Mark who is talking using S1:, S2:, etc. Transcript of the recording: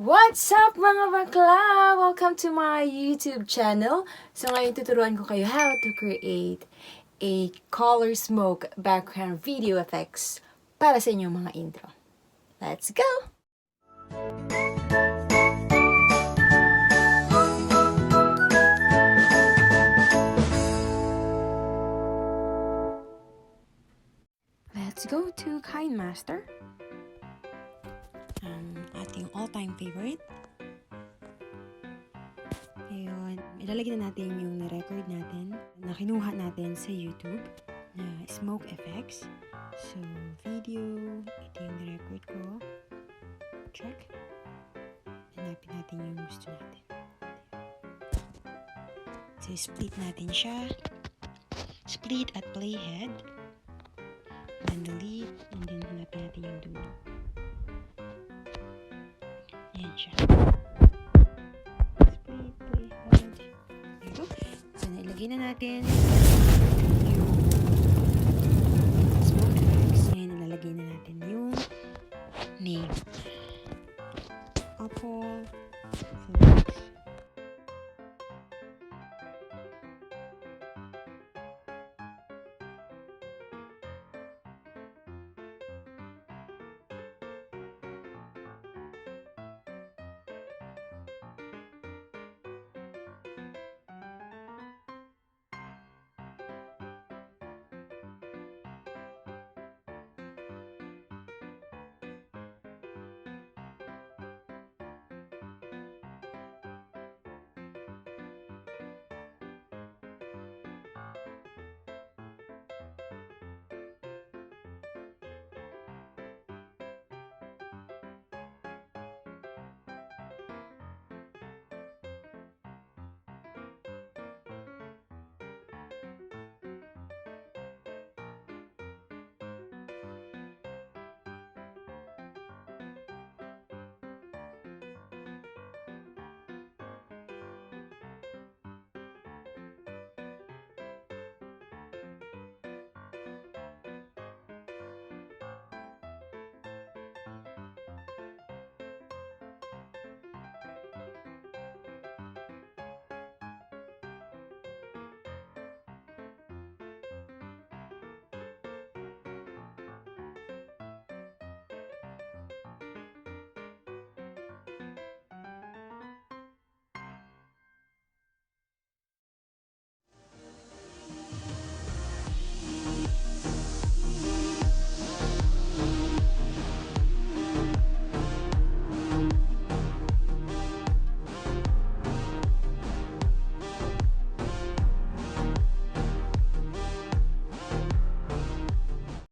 S1: What's up mga bakla? Welcome to my YouTube channel. So ngayon tuturuan ko kayo how to create a color smoke background video effects para sa inyong mga intro. Let's go! Let's go to Kinemaster. Ating all-time favorite. Ayun, ilalagay na natin yung ni-record natin na kinuha natin sa YouTube na smoke effects. So, video, ito yung ni-record ko. Check. Hanapin natin yung gusto natin. So, split natin siya. Split at playhead. Then delete. And then hanapin natin yung dulo. Ayan siya. Split, playhead. There you go. So, nailagay na natin yung smoke effects. Ngayon, nalalagay na natin yung name. Apple.